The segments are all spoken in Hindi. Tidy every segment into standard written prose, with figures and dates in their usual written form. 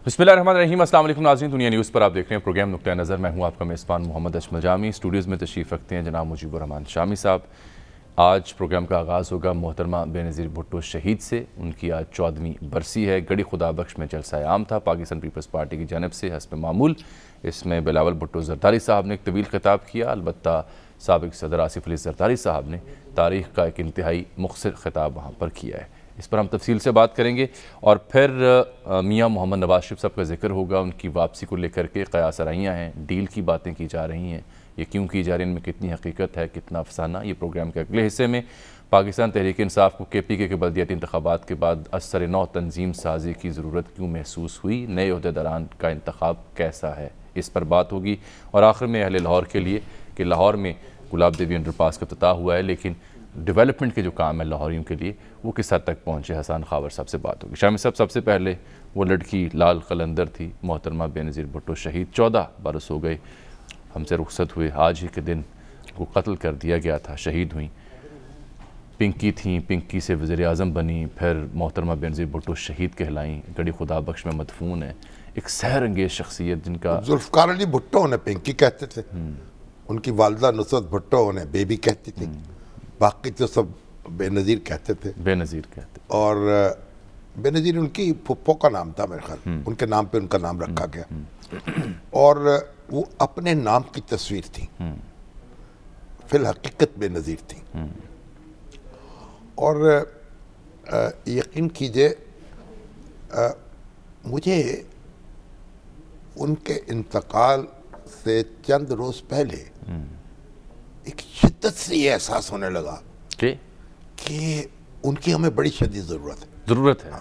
बिस्मिल्लाहिर्रहमानिर्रहीम। अस्सलाम वालेकुम नाज़रीन, दुनिया न्यूज़ पर आप देख रहे हैं प्रोग्राम नुक्ता नज़र। मैं हूं आपका मेज़बान मोहम्मद अजमल जामी। स्टूडियोज़ में तशरीफ़ रखते हैं जनाब मुजीबुर रहमान शामी साहब। आज प्रोग्राम का आगाज़ होगा मोहतरमा बेनज़ीर भुट्टो शहीद से। उनकी आज 14वीं बरसी है। गड़ी खुदा बख्श में जलसा आम था पाकिस्तान पीपल्स पार्टी की जानब से हस्ब मामूल। इसमें बिलावल भुट्टो ज़रदारी साहब ने एक तवील खिताब किया। अलबत्ता साबिक़ सदर आसिफ अली ज़रदारी साहब ने तारीख़ का एक इंतहाई मुख्तसर खिताब वहाँ पर किया है। इस पर हम तफसील से बात करेंगे और फिर मियाँ मोहम्मद नवाज शरीफ साहब का जिक्र होगा। उनकी वापसी को लेकर के क़यास आराइयाँ हैं, डील की बातें की जा रही हैं, ये क्यों की जा रही है, इनमें कितनी हकीकत है, कितना अफसाना। ये प्रोग्राम के अगले हिस्से में पाकिस्तान तहरीक इंसाफ को KPK के बल्दियाती इंतखाबात के बाद असर नौ तंजीम साजी की ज़रूरत क्यों महसूस हुई, नए अहदेदारान का इंतखाब कैसा है, इस पर बात होगी। और आखिर में अहले लाहौर के लिए कि लाहौर में गुलाब देवी अंडरपास का इफ्तिताह हुआ है, लेकिन डेवलपमेंट के जो काम है लाहौरियों के लिए वो किस हद तक पहुँचे, हसन खावर साहब से बात होगी। शामी साहब, सबसे पहले वो लड़की लाल कलंदर थी मोहतरमा बेनज़ीर भुट्टो शहीद, 14 बरस हो गए हमसे रुखसत हुए। आज ही के दिन वो कत्ल कर दिया गया था, शहीद हुई। पिंकी थी, पिंकी से वज़ीर आज़म बनी, फिर मोहतरमा बेनज़ीर भुट्टो शहीद कहलाई, गड़ी खुदा बख्श में मदफून है। एक सहर अंगेज़ शख्सियत जिनका जुल्फ़कार अली भुट्टो उन्हें पिंकी कहते थे, उनकी वालदा नुसरत भुट्टो उन्हें बेबी कहती थी, बाकी तो सब बेनज़ीर कहते थे। बेनज़ीर कहते और बेनज़ीर उनकी फुप्पो का नाम था मेरे ख्याल, उनके नाम पे उनका नाम रखा गया। और वो अपने नाम की तस्वीर थी, फिल हकीकत बेनज़ीर थी। और यकीन कीजिए मुझे उनके इंतकाल से चंद रोज़ पहले एक शिद्दत से ये एहसास होने लगा कि उनकी हमें बड़ी शदीद ज़रूरत है।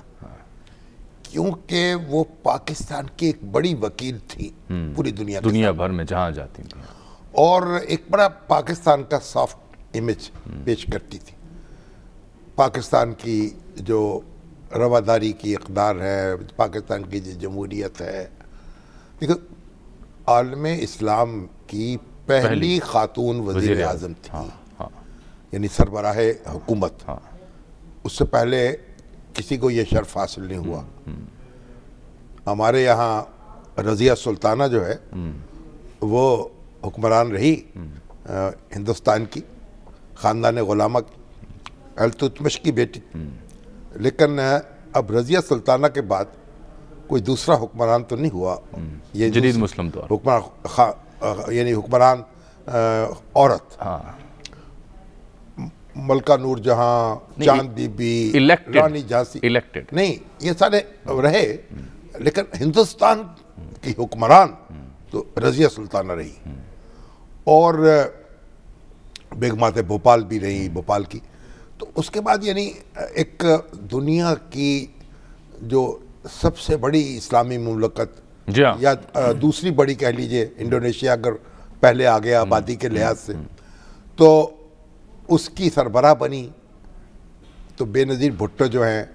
क्योंकि वो पाकिस्तान की एक बड़ी वकील थी पूरी दुनिया भर में जहाँ जाती थी, और एक बड़ा पाकिस्तान का सॉफ्ट इमेज पेश करती थी। पाकिस्तान की जो रवादारी की इक़दार है, पाकिस्तान की जो जमहूरियत है, देखो आलम इस्लाम की पहली खातून वज़ीर आज़म थी, यानी सरबराह हुकूमत। उससे पहले किसी को ये शर्फ हासिल नहीं हुआ। हमारे यहाँ रज़िया सुल्ताना जो है वो हुक्मरान रही हिंदुस्तान की, ख़ानदान गुलामा अल्तुतमिश की बेटी। लेकिन अब रज़िया सुल्ताना के बाद कोई दूसरा हुक्मरान तो नहीं हुआ, ये जदीद मुस्लिम दौर हुक्मरान, यानी हुक्मरान औरत। मलका नूर जहाँ, चांद बीबी, रानी झांसी इलेक्टेड नहीं, ये सारे रहे, लेकिन हिंदुस्तान की हुक्मरान तो रज़िया सुल्ताना रही। और बेगमात भोपाल भी रही, भोपाल की। तो उसके बाद यानी एक दुनिया की जो सबसे बड़ी इस्लामी मुमलकत, या दूसरी बड़ी कह लीजिए, इंडोनेशिया अगर पहले आ गया आबादी के लिहाज से, तो उसकी सरबराह बनी। तो बेनज़ीर भुट्टो जो हैं,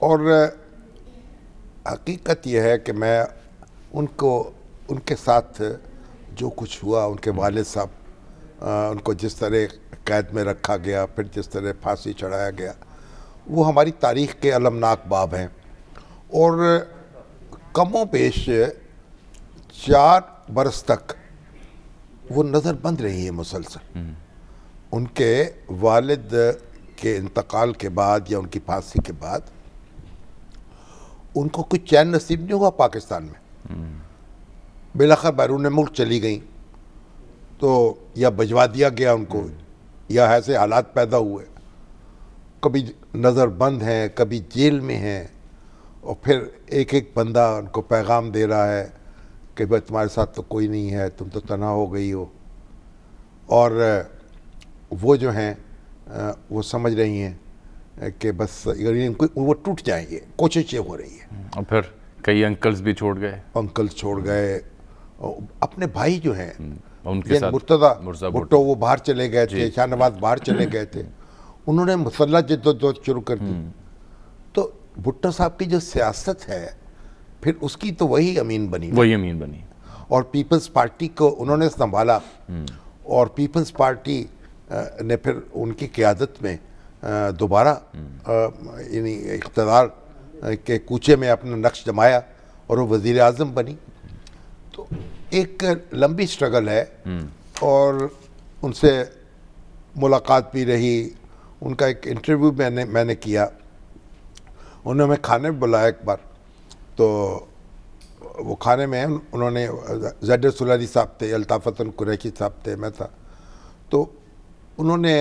और हकीकत यह है कि मैं उनके साथ जो कुछ हुआ, उनके वालिद साहब, उनको जिस तरह कैद में रखा गया, फिर जिस तरह फांसी चढ़ाया गया, वो हमारी तारीख़ के अलमनाक बाब हैं। और कमों पेश 4 बरस तक वो नज़रबंद रही है मुसलसल। उनके वालिद के इंतकाल के बाद या उनकी फांसी के बाद उनको कुछ चैन नसीब नहीं हुआ पाकिस्तान में। बिलाखिर बैरून मुल्क चली गई, तो या भिजवा दिया गया उनको, या ऐसे हालात पैदा हुए, कभी नज़रबंद हैं, कभी जेल में हैं। और फिर एक एक बंदा उनको पैगाम दे रहा है कि भाई तुम्हारे साथ तो कोई नहीं है, तुम तो तन्हा हो गई हो। और वो जो हैं वो समझ रही हैं कि बस इनको वो टूट जाएंगे, कोशिशें हो रही है। और फिर कई अंकल्स भी छोड़ गए, अंकल्स छोड़ गए। अपने भाई जो हैं उनके साथ मुर्तज़ा भुट्टो, वो बाहर चले गए थे, शाहनवाज बाहर चले गए थे, उन्होंने मुसल्लह जद्दोजहद शुरू कर दी। तो भुट्टो साहब की जो सियासत है, फिर उसकी तो वही अमीन बनी, और पीपल्स पार्टी को उन्होंने संभाला। और पीपल्स पार्टी ने फिर उनकी क़यादत में दोबारा यानी इक़्तिदार के कूचे में अपना नक्श जमाया। और वो वज़ीर आज़म बनी। तो एक लंबी स्ट्रगल है और उनसे मुलाकात भी रही। उनका एक इंटरव्यू मैंने किया, उन्होंने हमें खाने बुलाया एक बार। तो वो खाने में उन्होंने ज़ैड सुलानी साहब थे, अल्ताफ़तन कुरैशी साहब थे, मैं था। तो उन्होंने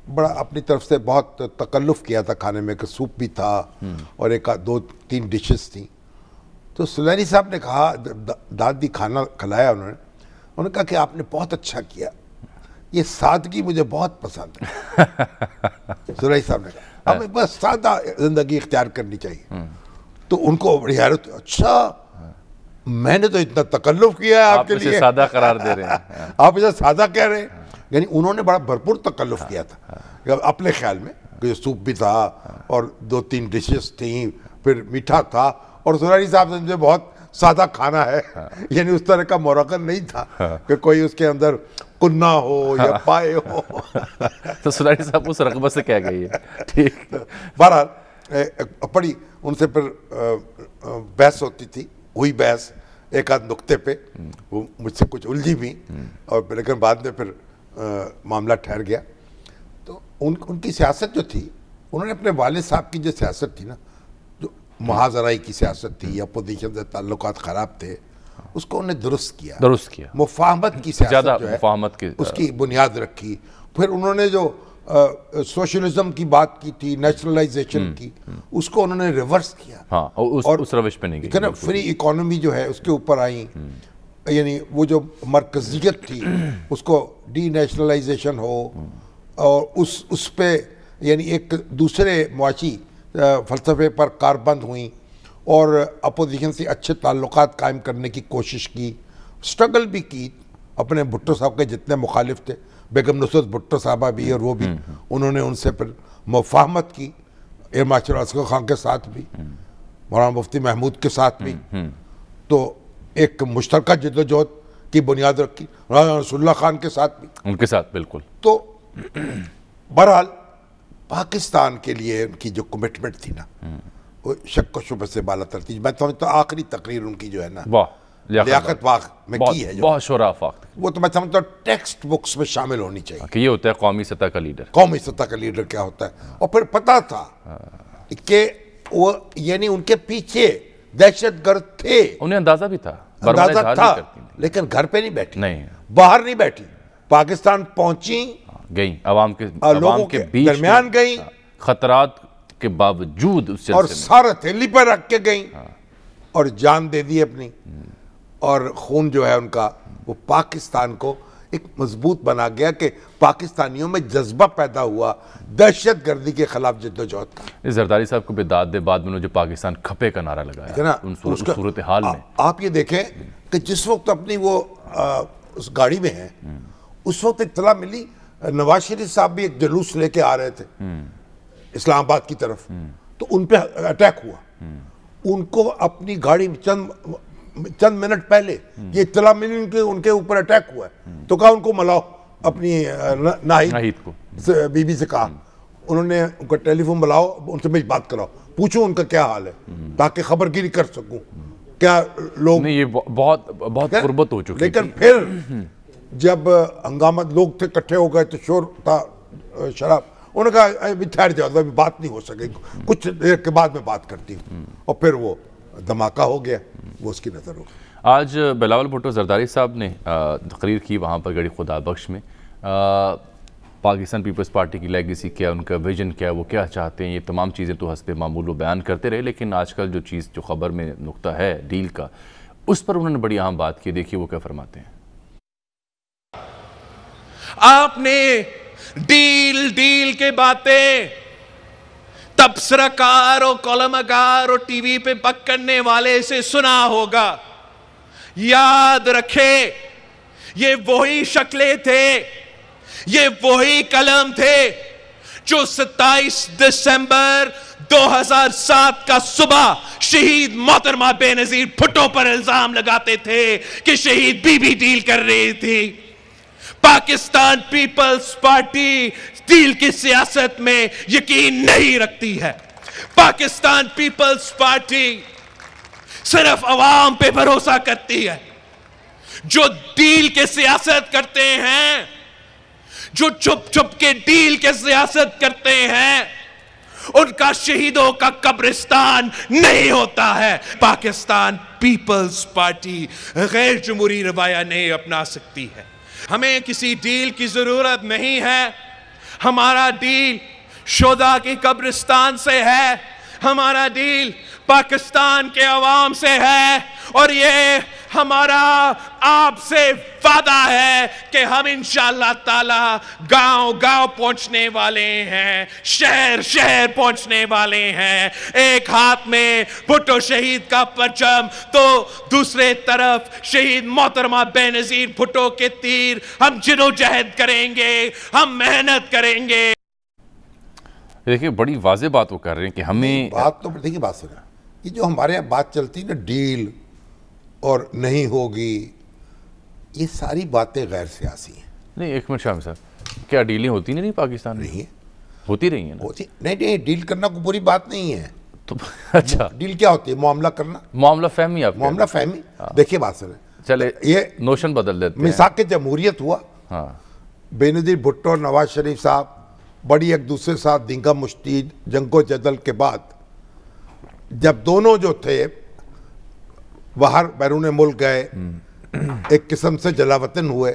बड़ा अपनी तरफ से बहुत तकल्लुफ़ किया था खाने में, कि सूप भी था और एक दो तीन डिशेस थी। तो सुलानी साहब ने कहा, दाद भी खाना खिलाया उन्होंने कहा कि आपने बहुत अच्छा किया, ये सादगी मुझे बहुत पसंद है। सुलानी साहब ने कहा हमें बस सादा ज़िंदगी इख्तियार करनी चाहिए। तो उनको बड़ी हैरत, अच्छा मैंने तो इतना तकल्लुफ़ किया है आपके लिए, सादा करार दे रहे हैं। आप इसे सादा कह रहे हैं। यानी उन्होंने बड़ा भरपूर तकल्लुफ़ किया था अपने ख्याल में, कि सूप भी था और दो तीन डिशेस थी, फिर मीठा था, और सुरानी साहब से मुझे बहुत सादा खाना है। यानी उस तरह का मोरक्कन नहीं था कि कोई उसके अंदर कुन्ना हो या पाए हो। तो सुरानी साहब उस रकबत से क्या गई है। ठीक, बहरहाल पड़ी उनसे फिर बहस होती थी, हुई बहस एक आध नुक्ते पे, वो मुझसे कुछ उलझी भी, और लेकिन बाद में फिर मामला ठहर गया। तो उनकी सियासत जो थी, उन्होंने अपने वालिद साहब की जो सियासत थी ना, जो मुहाज़राई की सियासत थी, अपोजिशन से ताल्लुकात ख़राब थे, उसको उन्होंने दुरुस्त किया। मुफाहमत की सियासत जो है, मुफाहमत की उसकी बुनियाद रखी। फिर उन्होंने जो सोशलिज्म की बात की थी, नेशनलाइजेशन की, उसको उन्होंने रिवर्स किया। हाँ, और उस रविश पे नहीं गए ना। फ्री इकोनॉमी जो है उसके ऊपर आई, यानी वो जो मरकजियत थी उसको डी नेशनलाइजेशन हो, और उस पे यानी एक दूसरे मुआशी फ़लसफ़े पर कारबंद हुई, और अपोजिशन से अच्छे ताल्लुकात कायम करने की कोशिश की, स्ट्रगल भी की। अपने भुट्टो साहब के जितने मुखालिफ थे, बेगम नुसरत भुट्टो साहबा भी और वो भी, उन्होंने उनसे फिर मुफाहमत की, एयर मार्शल असगर खान के साथ भी, मौलाना मुफ्ती महमूद के साथ भी। तो एक मुश्तरका जद्दोजहद की बुनियाद रखी, मौलाना रसूलुल्लाह खान के साथ भी, उनके साथ बिल्कुल। तो बहरहाल पाकिस्तान के लिए उनकी जो कमिटमेंट थी ना, वो शक व शुबे से बाला तर थी। मैं समझता हूँ आखिरी तकरीर उनकी जो है ना, लियाकत बाग में की है, बहुत शोराफाक, वो तो मैं समझता हूँ टेक्स्ट बुक्स में शामिल होनी चाहिए कि ये होता है कौमी सतह का लीडर। कौमी सतह का लीडर क्या होता है। और फिर पता था कि वो, यानी उनके पीछे दहशतगर्द थे, उन्हें अंदाजा भी था, लेकिन घर पे नहीं बैठी, नहीं बाहर नहीं बैठी, पाकिस्तान पहुंची, गई आवाम के बीच दरमियान गई, खतरात के बावजूद उससे, और सारा थैली पर रख के गई, और जान दे दी अपनी। और खून जो है उनका, वो पाकिस्तान को एक मजबूत बना गया, कि पाकिस्तानियों में जज्बा पैदा हुआ दहशत गर्दी के खिलाफ जद्दोजहद का। जरदारी साहब को बेदाद दे बाद में जो पाकिस्तान खपे का नारा लगाया ना, उस सूरत हाल में, आप ये देखें कि जिस वक्त अपनी वो उस गाड़ी में है, उस वक्त इत्तला मिली नवाज शरीफ साहब भी एक जुलूस लेके आ रहे थे इस्लामाबाद की तरफ, तो उन पे अटैक हुआ। उनको अपनी गाड़ी में चंद मिनट पहले ये इत्तला मिली उनके ऊपर अटैक हुआ है, तो कहा उनको मलाओ, अपनी नाहिद को बीबी से कहा, उन्होंने उनका टेलीफोन बुलाओ, उनसे मेरी बात कराओ, पूछो उनका क्या हाल है, ताकि खबरगिरी कर सकूं क्या लोग। नहीं, ये बहुत गुर्बत हो चुकी। लेकिन फिर जब हंगामा, लोग थे इकट्ठे हो गए, तो शोर था, शराब, उन्होंने कहा अभी ठहर जाओ, अभी बात नहीं हो सकेगी, कुछ देर के बाद में बात करती हूँ। और फिर वो धमाका हो गया, वो उसकी नज़र हो गई। आज बिलावल भुट्टो जरदारी साहब ने तकरीर की वहाँ पर गढ़ी खुदा बख्श में। पाकिस्तान पीपल्स पार्टी की लेगेसी क्या, उनका विजन क्या, वो क्या चाहते हैं, ये तमाम चीज़ें तो हस्बे मामूल वो बयान करते रहे, लेकिन आजकल जो चीज़, जो खबर में नुक्ता है डील का, उस पर उन्होंने बड़ी अहम बात की। देखिए वो क्या फरमाते हैं। आपने डील के बातें तबसराकार और कॉलमकार और टीवी पे बक करने वाले से सुना होगा। याद रखे, ये वही शक्लें थे, ये वही कलम थे जो 27 दिसंबर 2007 का सुबह शहीद मोहतरमा बेनजीर भुट्टो पर इल्जाम लगाते थे कि शहीद बीबी डील कर रही थी। पाकिस्तान पीपल्स पार्टी डील की सियासत में यकीन नहीं रखती है। पाकिस्तान पीपल्स पार्टी सिर्फ अवाम पे भरोसा करती है। जो डील के सियासत करते हैं, जो चुप चुप के डील के सियासत करते हैं, उनका शहीदों का कब्रिस्तान नहीं होता है। पाकिस्तान पीपल्स पार्टी गैर जमहूरी रवाया नहीं अपना सकती है। हमें किसी डील की जरूरत नहीं है। हमारा डील शोधा की कब्रिस्तान से है। हमारा डील पाकिस्तान के अवाम से है। और ये हमारा आपसे वादा है कि हम इंशाअल्लाह ताला गांव गांव पहुंचने वाले हैं, शहर शहर पहुंचने वाले हैं। एक हाथ में भुट्टो शहीद का परचम, तो दूसरे तरफ शहीद मोहतरमा बेनजीर भुट्टो के तीर। हम जिदोजहद करेंगे, हम मेहनत करेंगे। देखिए, बड़ी वाज़ेह बात वो कर रहे हैं कि हमें बात तो देखिए, बात सुना, ये जो हमारे यहाँ बात चलती है ना, डील और नहीं होगी, ये सारी बातें गैर सियासी हैं। नहीं, एक मिनट शामी साहब, क्या डीलें होती नहीं पाकिस्तान में? नहीं है, होती रही है ना? होती नहीं, डील करना कोई बुरी बात नहीं है। तो अच्छा, डील क्या होती है? मामला करना, मामला फहमी। आप मामला फहमी। देखिए बात सुने, चले ये नोशन बदल देते हैं। मिसाक जमहूरियत हुआ, हाँ, बेनजीर भुट्टो और नवाज शरीफ साहब बड़ी एक दूसरे के साथ दिंगा मुश्ती जंगो जदल के बाद, जब दोनों जो थे बाहर बैरून मुल्क गए, एक किस्म से जलावतन हुए,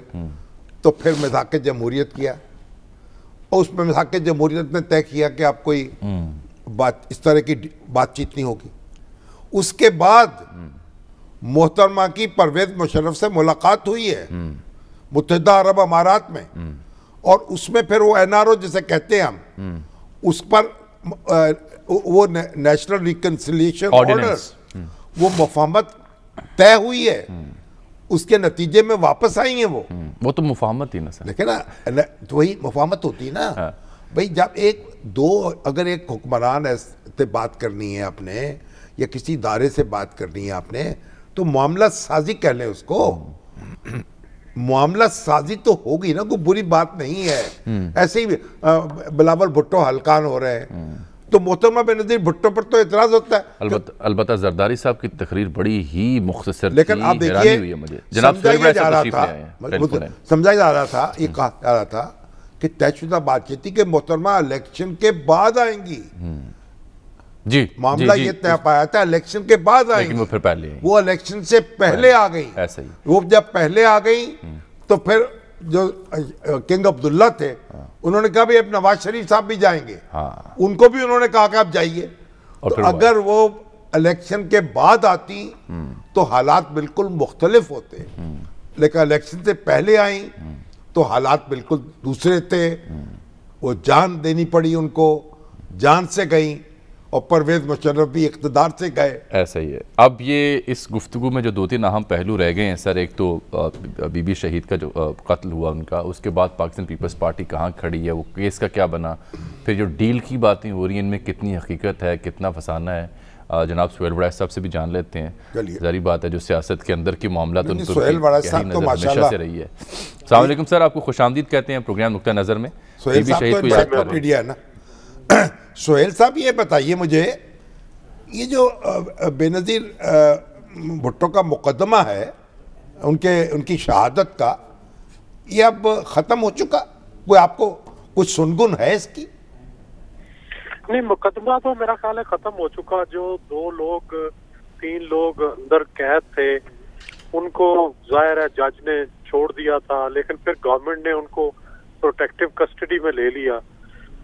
तो फिर मिसाक जमहूरियत किया। और उसमें मिसाक जमहूरियत ने तय किया कि आप कोई बात, इस तरह की बातचीत नहीं होगी। उसके बाद मोहतरमा की परवेज मुशर्रफ से मुलाकात हुई है मुत्तहिदा अरब अमारात में, और उसमें फिर वो एनआरओ जिसे कहते हैं हम, उस पर वो नेशनल रिकंसिलिएशन ऑर्डर, वो मुफाहमत तय हुई है। उसके नतीजे में वापस आई है वो तो मुफाहमत ही ना सर। देखे ना, तो वही मुफाहमत होती है ना। हाँ। भाई जब एक दो, अगर एक हुक्मरान से बात करनी है आपने, या किसी इदारे से बात करनी है आपने, तो मामला साजी कह लें उसको। मामला साजी तो होगी ना, कोई बुरी बात नहीं है। ऐसे ही बिलावल भुट्टो हलकान हो रहे हैं, तो मोहतरमा बेनजीर भुट्टो पर तो एतराज होता है। अलबत्ता जरदारी साहब की तकरीर बड़ी ही मुख्तसर, लेकिन आप देखिए, मुझे समझाया जा रहा था, ये कहा जा रहा था कि तयशुदा बातचीत के मोहतरमा इलेक्शन के बाद आएंगी। जी, मामला ये तय पाया था इलेक्शन के बाद आएंगी, वो फिर पहले, वो इलेक्शन से पहले आ गई। ऐसा ही, वो जब पहले आ गई तो फिर जो किंग अब्दुल्ला थे, उन्होंने कहा भी अब नवाज शरीफ साहब भी जाएंगे। हाँ। उनको भी उन्होंने कहा कि आप जाइए। तो अगर वो इलेक्शन के बाद आती तो हालात बिल्कुल मुख्तलिफ होते, लेकिन इलेक्शन से पहले आई तो हालात बिल्कुल दूसरे थे। वो जान देनी पड़ी उनको, जान से गई, और परवेज मुशर्रफ भी इक़्तिदार से गए। ऐसा ही है। अब ये इस गुफ्तगू में जो दो तीन अहम पहलू रह गए हैं सर, एक तो बीबी शहीद का जो कत्ल हुआ उनका, उसके बाद पाकिस्तान पीपल्स पार्टी कहाँ खड़ी है, वो केस का क्या बना, फिर जो डील की बातें हो रही हैं, इनमें कितनी हकीकत है, कितना फसाना है। जनाब सुहेल वड़ैच साहब से भी जान लेते हैं। जारी बात है, जो सियासत के अंदर की मामला तो उनको हमेशा से रही है। अस्सलाम वालेकुम सर, आपको खुशामदीद कहते हैं प्रोग्राम नुक्ता नज़र में। बीबी शहीद को याद कर रहे हैं। सोहेल साहब, ये बताइए मुझे, ये जो बेनजीर भुट्टो का मुकदमा है, उनकी शहादत का, ये अब ख़त्म हो चुका? कोई आपको कुछ सुनगुन है इसकी? नहीं, मुकदमा तो मेरा ख्याल है ख़त्म हो चुका। जो 3 लोग अंदर कैद थे, उनको जाहिर है जज ने छोड़ दिया था, लेकिन फिर गवर्नमेंट ने उनको प्रोटेक्टिव कस्टडी में ले लिया,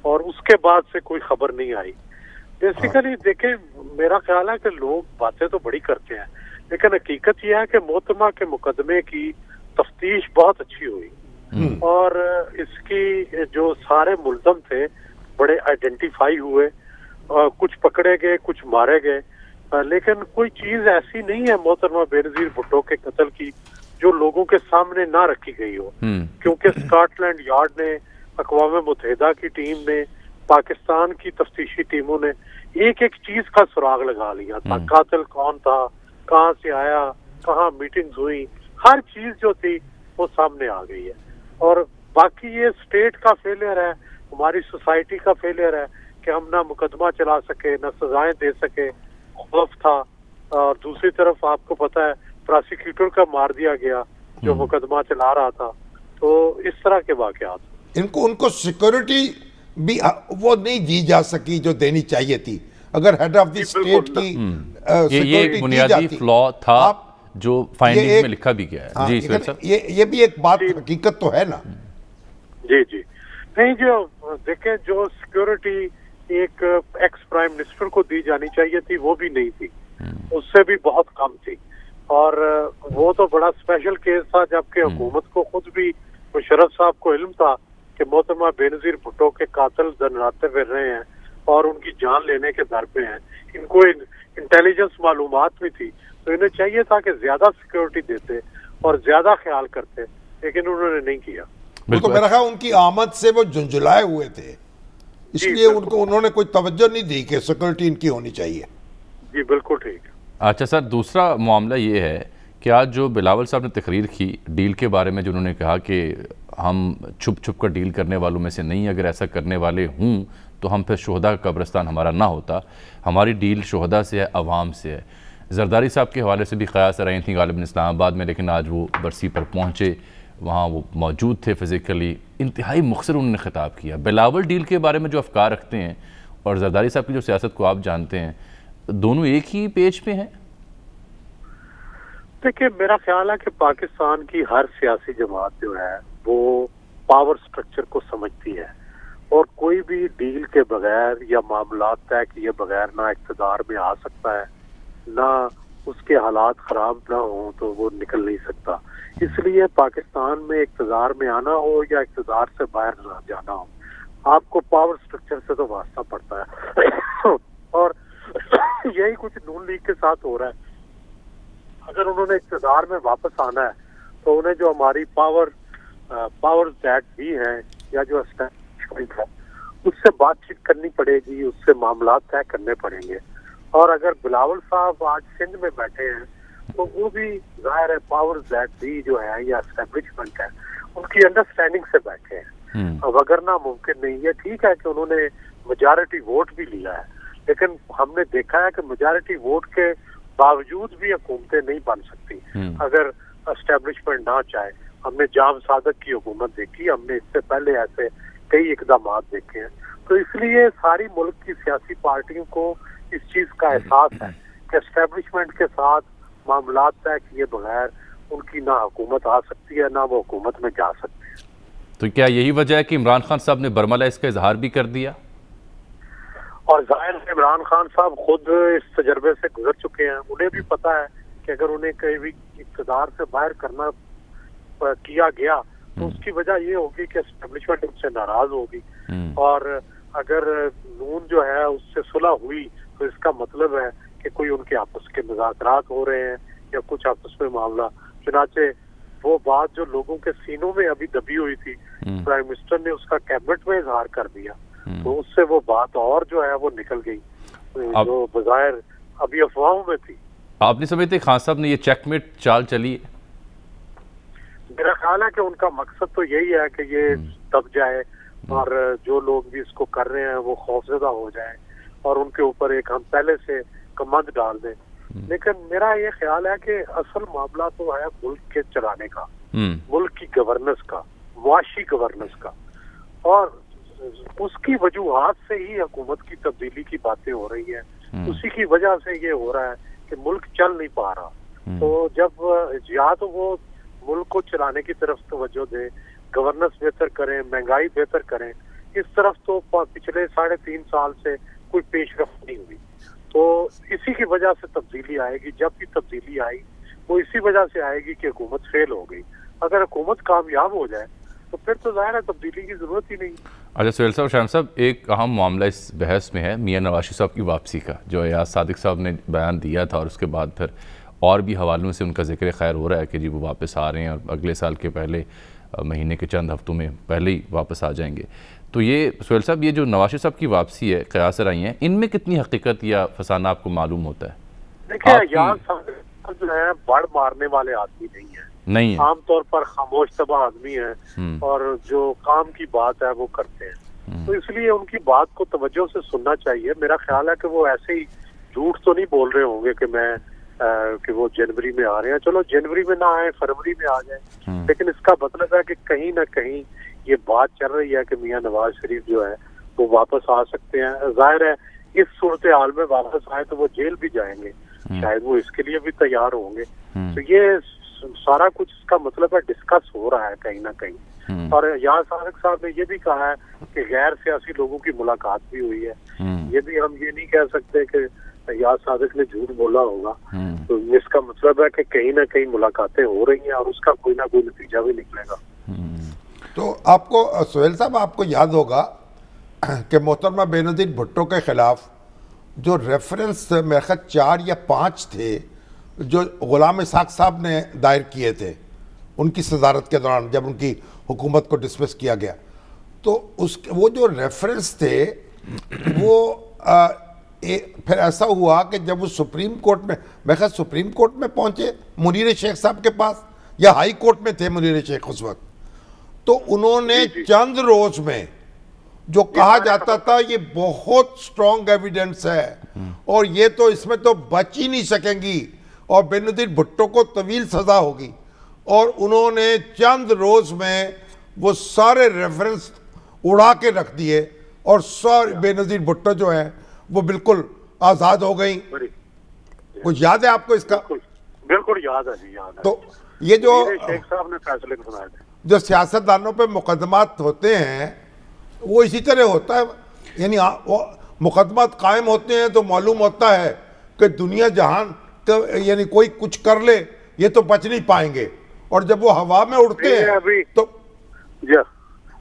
और उसके बाद से कोई खबर नहीं आई। बेसिकली देखें, मेरा ख्याल है कि लोग बातें तो बड़ी करते हैं, लेकिन हकीकत यह है कि मोहतरमा के मुकदमे की तफ्तीश बहुत अच्छी हुई, और इसकी जो सारे मुल्ज़म थे बड़े आइडेंटिफाई हुए, कुछ पकड़े गए, कुछ मारे गए, लेकिन कोई चीज ऐसी नहीं है मोहतरमा बेनजीर भुट्टो के कत्ल की जो लोगों के सामने ना रखी गई हो। क्योंकि स्कॉटलैंड यार्ड ने, अक़वाम मुत्तहिदा की टीम ने, पाकिस्तान की तफ्तीशी टीमों ने एक एक चीज का सुराग लगा लिया था। कातिल कौन था, कहाँ से आया, कहाँ मीटिंग्स हुई, हर चीज जो थी वो सामने आ गई है। और बाकी ये स्टेट का फेलियर है, हमारी सोसाइटी का फेलियर है कि हम ना मुकदमा चला सके, ना सजाएं दे सके। खौफ था और दूसरी तरफ आपको पता है प्रोसिक्यूटर का मार दिया गया जो मुकदमा चला रहा था। तो इस तरह के वाकयात उनको सिक्योरिटी भी वो नहीं दी जा सकी जो देनी चाहिए थी। अगर हेड ऑफ द स्टेट की ये बुनियादी फ्लॉ था जो फाइंडिंग में लिखा भी गया है। हाँ, जी सर, ये भी एक बात हकीकत तो है ना। जी जी नहीं, जो देखें जो सिक्योरिटी एक एक्स प्राइम मिनिस्टर को दी जानी चाहिए थी वो भी नहीं थी, उससे भी बहुत कम थी। और वो तो बड़ा स्पेशल केस था जबकि हुकूमत को खुद भी मुशर्रफ साहब को इल्म था कि मोहतरमा बेनजीर भुट्टो के कातिल दंडनाते फिर रहे हैं और उनकी जान लेने के दर पे हैं। इनको इंटेलिजेंस मालूमात भी थी, तो इन्हें चाहिए था कि ज्यादा सिक्योरिटी देते और ज्यादा ख्याल करते, लेकिन उन्होंने नहीं किया। तो मेरा ख्याल उनकी आमद से वो झुंझुलाए हुए थे, इसलिए उन्होंने कोई तवज्जो नहीं दी कि सिक्योरिटी इनकी होनी चाहिए। जी बिल्कुल ठीक है। अच्छा सर, दूसरा मामला ये है कि आज जो बिलावल साहब ने तकरीर की डील के बारे में, जो उन्होंने कहा कि हम छुप छुप कर डील करने वालों में से नहीं, अगर ऐसा करने वाले हों तो हम फिर शोहदा का कब्रिस्तान हमारा ना होता, हमारी डील शोहदा से है, अवाम से है। जरदारी साहब के हवाले से भी क़यास रही थी गालिबन इस्लामाबाद में, लेकिन आज वो बरसी पर पहुँचे, वहाँ वो मौजूद थे फिज़िकली, इंतहाई मुख्तसर उन्होंने ख़िताब किया। बिलावल डील के बारे में जो अफकार रखते हैं और जरदारी साहब की जो सियासत को आप जानते हैं, दोनों एक ही पेज पे हैं? देखिए मेरा ख्याल है कि पाकिस्तान की हर सियासी जमात जो है वो पावर स्ट्रक्चर को समझती है और कोई भी डील के बगैर या मामलात तय किए बगैर ना इक़्तिदार में आ सकता है, ना उसके हालात खराब ना हो तो वो निकल नहीं सकता। इसलिए पाकिस्तान में इक़्तिदार में आना हो या इक़्तिदार से बाहर ना जाना हो, आपको पावर स्ट्रक्चर से तो वास्ता पड़ता है। और यही कुछ नून लीग के साथ हो रहा है। अगर उन्होंने इक़्तिदार में वापस आना है तो उन्हें जो हमारी पावर दैट भी हैं या जो एस्टैब्लिशमेंट है उससे बातचीत करनी पड़ेगी, उससे मामला तय करने पड़ेंगे। और अगर बिलावल साहब आज सिंध में बैठे हैं तो वो भी जाहिर है पावर दैट भी जो है या एस्टैब्लिशमेंट है उनकी अंडरस्टैंडिंग से बैठे हैं। अब अगर ना मुमकिन नहीं है, ठीक है कि उन्होंने मेजॉरिटी वोट भी लिया है, लेकिन हमने देखा है कि मेजॉरिटी वोट के बावजूद भी हुकूमतें नहीं बन सकती अगर एस्टेब्लिशमेंट ना चाहे। हमने जाम सादक की हुकूमत देखी, हमने इससे पहले ऐसे कई इकदाम देखे हैं। तो इसलिए सारी मुल्क की सियासी पार्टियों को इस चीज का एहसास है कि एस्टेब्लिशमेंट के साथ मामलात तय किए बगैर उनकी ना हुकूमत आ सकती है ना वो हुकूमत में जा सकती है। तो क्या यही वजह है कि इमरान खान साहब ने बरमला इसका इजहार भी कर दिया? और जाहिर है इमरान खान साहब खुद इस तजर्बे से गुजर चुके हैं, उन्हें भी पता है कि अगर उन्हें कहीं भी इक़्तिदार से बाहर करना किया गया तो उसकी वजह ये होगी कि एस्टेब्लिशमेंट उनसे नाराज होगी। और अगर नून जो है उससे सुलह हुई तो इसका मतलब है कि कोई उनके आपस के मुज़ाकरात हो रहे हैं या कुछ आपस में मामला। चुनाचे वो बात जो लोगों के सीनों में अभी दबी हुई थी, प्राइम मिनिस्टर ने उसका कैबिनेट में इजहार कर दिया, तो उससे वो बात और जो है वो निकल गई जो बज़ाहिर अभी अफवाहों में थी। आपने समझते खान साहब ने ये चेकमेट चाल चली? मेरा ख्याल है कि उनका मकसद तो यही है कि ये दब जाए और जो लोग भी इसको कर रहे हैं वो खौफजदा हो जाए और उनके ऊपर एक हम पहले से कमंद डाल दें। लेकिन मेरा ये ख्याल है कि असल मामला तो है मुल्क के चलाने का, मुल्क की गवर्नेंस का, मुआशी गवर्नेंस का, और उसकी वजूहात से ही हुकूमत की तब्दीली की बातें हो रही हैं। उसी की वजह से ये हो रहा है कि मुल्क चल नहीं पा रहा। तो जब या तो वो मुल्क को चलाने की तरफ तवज्जो दें, गवर्नेंस बेहतर करें, महंगाई बेहतर करें, इस तरफ तो पिछले 3.5 साल से कोई पेशरफ्त नहीं हुई। तो इसी की वजह से तब्दीली आएगी। जब भी तब्दीली आई वो इसी वजह से आएगी कि हुकूमत फेल हो गई। अगर हुकूमत कामयाब हो जाए तो फिर तो ज़ाहिर है तब्दीली की जरूरत ही नहीं। अच्छा सुहेल साहब, शाम साहब, एक अहम मामला इस बहस में है मियां नवाज शरीफ साहब की वापसी का, जो एयाज सादिक साहब ने बयान दिया था और उसके बाद फिर और भी हवालों से उनका जिक्र खैर हो रहा है कि जी वो वापस आ रहे हैं और अगले साल के पहले महीने के चंद हफ्तों में पहले ही वापस आ जाएंगे। तो ये सुहेल साहब, ये जो नवाज शरीफ साहब की वापसी है, कयास रही हैं, इनमें कितनी हकीकत या फसाना आपको मालूम होता है? देखिए यार जो है बड़ मारने वाले आदमी नहीं है, आमतौर पर खामोश तबाह आदमी है और जो काम की बात है वो करते हैं। तो इसलिए उनकी बात को तवज्जो से सुनना चाहिए। मेरा ख्याल है कि वो ऐसे ही झूठ तो नहीं बोल रहे होंगे कि मैं कि वो जनवरी में आ रहे हैं। चलो जनवरी में ना आए, फरवरी में आ जाए, लेकिन इसका मतलब है कि कहीं ना कहीं ये बात चल रही है कि मियां नवाज शरीफ जो है वो वापस आ सकते हैं। जाहिर है इस सूरत हाल में वापस आए तो वो जेल भी जाएंगे, शायद वो इसके लिए भी तैयार होंगे। तो ये सारा कुछ इसका मतलब है डिस्कस हो रहा है कहीं ना कहीं। और यार सादिक साहब ने ये भी कहा है कि गैर सियासी लोगों की मुलाकात भी हुई है। ये भी हम ये नहीं कह सकते कि यार सादिक ने झूठ बोला होगा, तो इसका मतलब है कि कहीं ना कहीं मुलाकातें हो रही हैं और उसका कोई ना कोई नतीजा भी निकलेगा। तो आपको सोहेल साहब, आपको याद होगा कि मोहतरमा बेनज़ीर भुट्टो के खिलाफ जो रेफरेंस मेरे ख्याल 4 या 5 थे जो गुलाम इसाक साहब ने दायर किए थे उनकी सदारत के दौरान, जब उनकी हुकूमत को डिसमिस किया गया, तो वो जो रेफरेंस थे वो फिर ऐसा हुआ कि जब वो सुप्रीम कोर्ट में, मैं ख्याल सुप्रीम कोर्ट में पहुंचे मुनीर शेख साहब के पास, या हाई कोर्ट में थे मुनीर शेख उस वक्त, तो उन्होंने चंद रोज में जो कहा जाता था ये बहुत स्ट्रॉन्ग एविडेंस है और ये तो इसमें तो बच ही नहीं सकेंगी और बेनज़ीर भुट्टो को तवील सजा होगी, और उन्होंने चंद रोज में वो सारे रेफरेंस उड़ा के रख दिए और सारे बेनज़ीर भुट्टो जो है वो बिल्कुल आजाद हो गई। कुछ याद है आपको इसका? बिल्कुल याद है जी, याद है। तो ये जो शेख साहब ने फैसले सुनाए थे, जो सियासतदानों पे मुकदमात होते हैं वो इसी तरह होता है, यानी वो मुकदमात कायम होते हैं तो मालूम होता है कि दुनिया जहान तो यानी कोई कुछ कर ले ये तो बच नहीं पाएंगे, और जब वो हवा में उड़ते हैं अभी तो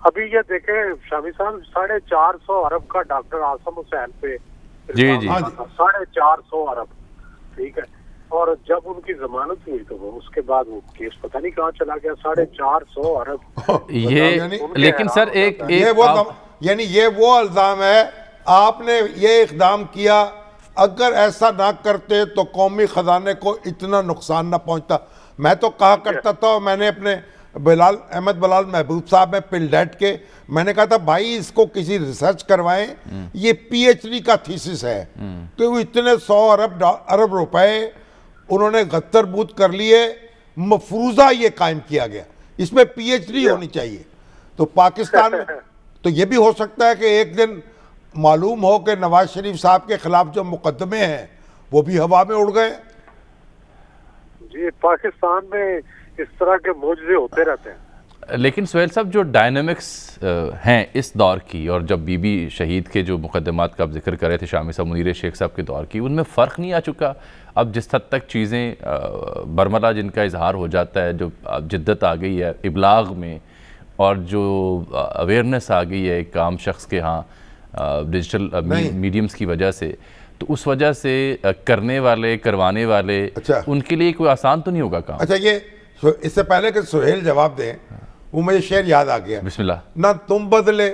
अभी ये देखें शामी साहब, 450 अरब का डॉक्टर आसम हुसैन पे जी 450 अरब, ठीक है, और जब उनकी जमानत हुई तो वो उसके बाद वो केस पता नहीं कहाँ चला गया। 450 अरब ये, लेकिन सर एक यानी ये वो इल्जाम है, आपने ये इक़दाम किया, अगर ऐसा ना करते तो कौमी खजाने को इतना नुकसान ना पहुंचता। मैं तो कहा करता था, मैंने अपने अहमद बलाल महबूब साहब में पिलडेट के मैंने कहा था भाई इसको किसी रिसर्च करवाएं, ये पीएचडी का थीसिस है कि वो इतने 100 अरब रुपए उन्होंने गत्तरबूत कर लिए, मफरूजा ये कायम किया गया, इसमें पीएचडी होनी चाहिए। तो पाकिस्तान में तो ये भी हो सकता है कि एक दिन मालूम हो कि नवाज शरीफ साहब के खिलाफ जो मुकदमे हैं वो भी हवा में उड़ गए। जी, पाकिस्तान में इस तरह के मौजूदे होते रहते हैं। लेकिन सोहेल साहब, जो डायनामिक्स हैं इस दौर की, और जब बीबी शहीद के जो मुकदमात का आप जिक्र कर रहे थे शामी साहब, मुनीर शेख साहब के दौर की, उनमें फ़र्क नहीं आ चुका? अब जिस हद तक चीज़ें बरमला जिनका इजहार हो जाता है, जो जिद्दत आ गई है इबलाग में, और जो अवेयरनेस आ गई है एक आम शख्स के यहाँ डिजिटल मीडियम्स की वजह से, तो उस वजह से करने वाले, करवाने वाले, उनके लिए कोई आसान तो नहीं होगा काम? अच्छा, ये इससे पहले कि सोहेल जवाब दें, वो मुझे शेर याद आ गया, बिस्मिल्लाह। ना तुम बदले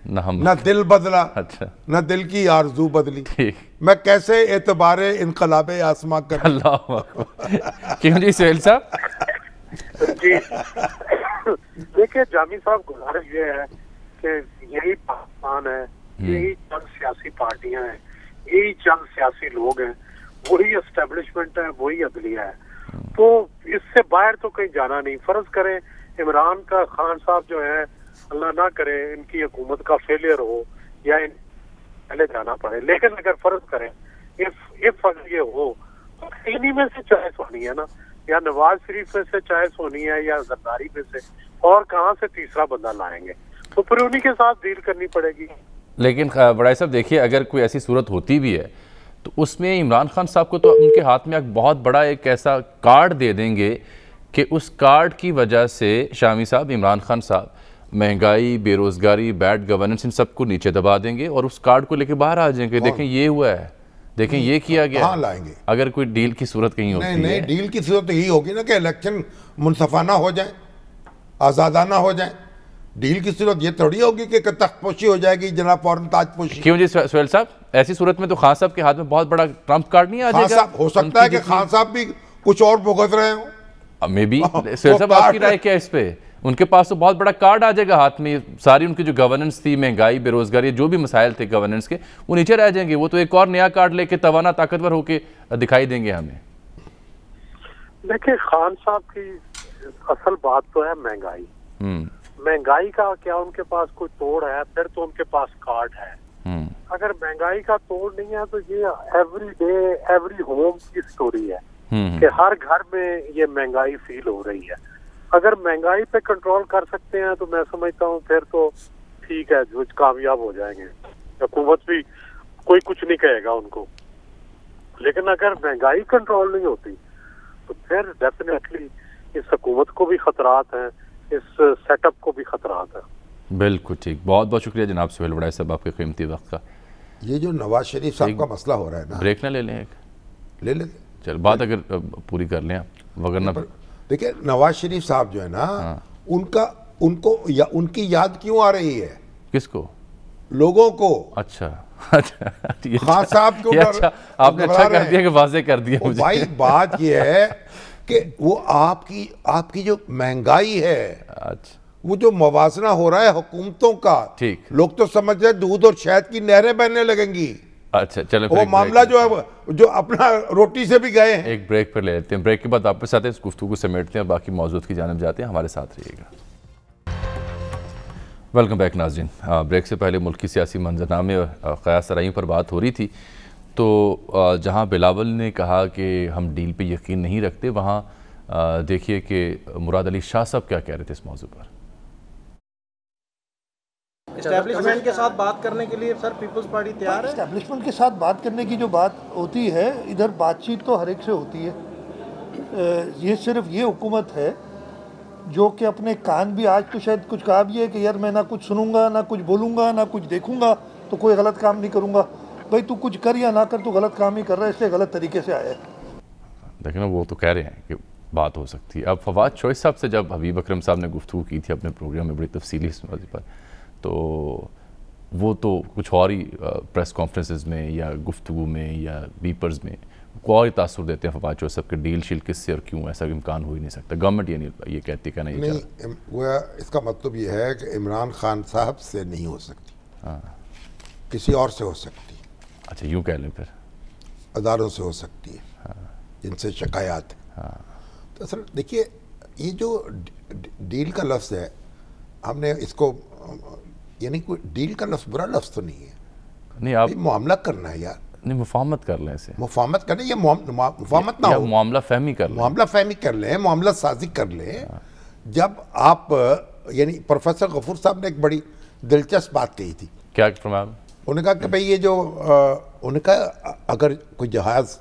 ना हम, ना दिल बदला, अच्छा, ना दिल की आरजू बदली, ठीक, मैं कैसे एतबारे इनकलाबे आसमां कर। अल्लाह अकबर। क्यों जी सोहेल साहब? जी देखिए जामी साहब, गुजारिश ये है कि यही पाकिस्तान है, यही चंद सियासी पार्टियां हैं, यही चंद सियासी लोग हैं, वही एस्टेब्लिशमेंट है, वही अदलिया है, तो इससे बाहर तो कहीं जाना नहीं। फर्ज करें इमरान का खान साहब जो है, अल्लाह ना करे इनकी हुकूमत का फेलियर हो या पहले जाना पड़े, लेकिन अगर फर्ज करें इफ अगर ये हो तो इन्हीं में से चॉइस होनी है ना, या नवाज शरीफ में से चॉइस होनी है या जरदारी में से, और कहाँ से तीसरा बंदा लाएंगे, तो फिर उन्हीं के साथ डील करनी पड़ेगी। लेकिन बड़ाई साहब देखिए, अगर कोई ऐसी सूरत होती भी है तो उसमें इमरान खान साहब को तो उनके हाथ में एक बहुत बड़ा एक ऐसा कार्ड दे देंगे कि उस कार्ड की वजह से शामी साहब, इमरान खान साहब महंगाई, बेरोज़गारी, बैड गवर्नेंस, इन सबको नीचे दबा देंगे और उस कार्ड को लेके बाहर आ जाएंगे। देखें ये हुआ है, देखें ये किया गया। हाँ, लाएंगे अगर कोई डील की सूरत कहीं होती है। नहीं, डील की सूरत यही होगी ना कि इलेक्शन मुनसफाना हो जाए, आज़ादाना हो जाए। डील की सूरत ये थोड़ी होगी कि तख्तपोशी हो जाएगी जनाब फौरन ताजपोशी। क्यों जी सोहेल साहब, ऐसी सूरत में तो खान साहब के हाथ में बहुत बड़ा ट्रम्प कार्ड नहीं आ जाएगा? हो सकता है कि खान साहब भी कुछ और भुगत रहे हो। मे बी सोहेल साहब, आपकी राय क्या है इस पे? उनके पास तो बहुत बड़ा कार्ड आ जाएगा हाथ में, सारी उनकी जो गवर्नेंस थी, महंगाई, बेरोजगारी, जो भी मसाइल थे गवर्नेंस के, वो नीचे रह जाएंगे। वो तो एक और नया कार्ड लेके तवाना, ताकतवर होके दिखाई देंगे हमें। देखिए, खान साहब की असल बात तो है महंगाई। महंगाई का क्या उनके पास कोई तोड़ है? फिर तो उनके पास कार्ड है। अगर महंगाई का तोड़ नहीं है तो ये एवरी डे एवरी होम की स्टोरी है कि हर घर में ये महंगाई फील हो रही है। अगर महंगाई पे कंट्रोल कर सकते हैं तो मैं समझता हूँ फिर तो ठीक है, जो कामयाब हो जाएंगे। हुकूमत भी कोई कुछ नहीं कहेगा उनको। लेकिन अगर महंगाई कंट्रोल नहीं होती तो फिर डेफिनेटली इस हुकूमत को भी खतरात हैं, इस सेटअप को भी खतरात है। बिल्कुल ठीक। बहुत बहुत शुक्रिया जनाब सुहेल वड़ाई साहब आपके कीमती वक्त का। ये जो नवाज शरीफ साहब का मसला हो रहा है ना, ब्रेक ना ले लें? एक ले लेते। चल बात अगर पूरी कर लें आप, वगरना देखिए नवाज शरीफ साहब जो है ना, उनको या उनकी याद क्यों आ रही है? किसको? लोगों को। अच्छा अच्छा, खान साहब को अच्छा, आपने अच्छा कर दिया कि वाजे कर दिया मुझे। भाई बात यह है कि वो आपकी जो महंगाई है, अच्छा, वो जो मवाजना हो रहा है हुकूमतों का, ठीक, लोग तो समझ रहे दूध और शहद की नहरें बहने लगेंगी। अच्छा चलो, वो मामला जो है जो अपना रोटी से भी गए हैं। एक ब्रेक पर ले लेते हैं। ब्रेक के बाद आपके साथ इस गुफ्तगू को समेटते हैं, बाकी मौजूद की जानिब जाते हैं। हमारे साथ रहिएगा। वेलकम बैक नाज़रीन। ब्रेक से पहले मुल्क की सियासी मंजरनामे और क़यास सराइयों पर बात हो रही थी, तो जहां बिलावल ने कहा कि हम डील पे यकीन नहीं रखते, वहां देखिए कि मुराद अली शाह साहब क्या कह रहे थे इस मौजू पर। एस्टैब्लिशमेंट के साथ बात करने के लिए सर पीपल्स पार्टी तैयार है? एस्टैब्लिशमेंट के साथ बात करने की जो बात होती है, इधर बातचीत तो हर एक से होती है। ये सिर्फ ये हुकूमत है जो कि अपने कान भी, आज तो शायद कुछ कहा भी है कि यार मैं ना कुछ सुनूंगा, ना कुछ बोलूंगा, ना कुछ देखूंगा, तो कोई गलत काम नहीं करूंगा। भाई तू कुछ कर या ना कर, तू गलत काम ही कर रहा है, इसलिए गलत तरीके से आया है। देखिए ना, वो तो कह रहे हैं कि बात हो सकती है। अब फवाद चौधरी साहब से जब हबीब अकरम साहब ने गुफ्तगू की थी अपने प्रोग्राम में बड़ी तफसीली इस मौजू पर, तो वो तो कुछ और ही प्रेस कॉन्फ्रेंसेस में या गुफ्तगू में या बीपर्स में को और ही तासुर देते हैं फवाद चौधरी साहब के डील शील किससे और क्यों, ऐसा इम्कान हो ही नहीं सकता। गवर्नमेंट ये कहती कहना नहीं, वो इसका मतलब ये है कि इमरान खान साहब से नहीं हो सकती, हाँ, किसी और से हो सकती। अच्छा, यूँ कह लें फिर अदारों से हो सकती है, हाँ, जिनसे शिकायत है। हाँ। तो सर देखिए, ये जो डील का लफ्ज़ है, हमने इसको, यानी कोई डील का लफ्ज़ बुरा लफ्ज़ तो नहीं है। नहीं, आप मामला करना है यार। नहीं, मुफाहमत कर लें इसे। मुफाहमत करें, ये मुफाहमत ना हो, मामला फहमी कर लें, मामला फहमी कर लें, मामला साजी कर लें। हाँ। जब आप, यानी प्रोफेसर गफूर साहब ने एक बड़ी दिलचस्प बात कही थी। क्या फरमाया? उन्होंने कहा कि भाई ये जो उन्होंने कहा अगर कोई जहाज़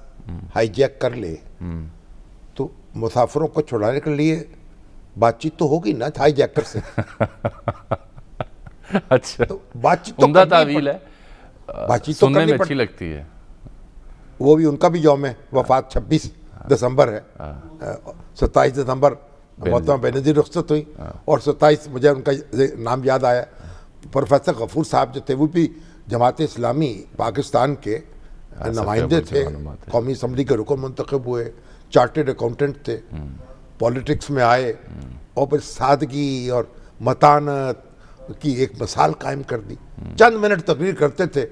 हाईजैक कर ले तो मुसाफिरों को छुड़ाने के लिए बातचीत तो होगी ना हाईजैकर से। अच्छा, तो बातचीत तो उम्दा तावील है, बातचीत तो सुनने में अच्छी लगती है। वो भी, उनका भी यौम वफात 26 दिसंबर है, 27 दिसंबर मोहतरमा बेनज़ीर रुखसत हुई, और 27 मुझे उनका नाम याद आया, प्रोफेसर गफूर साहब जो थे वो भी जमात इस्लामी पाकिस्तान के नुमाइंदे थे, कौमी असम्बली के रुकन मुंतखब हुए, चार्टर्ड अकाउंटेंट थे, पॉलिटिक्स में आए और फिर सादगी और मतानत की एक मिसाल कायम कर दी। चंद मिनट तकरीर करते थे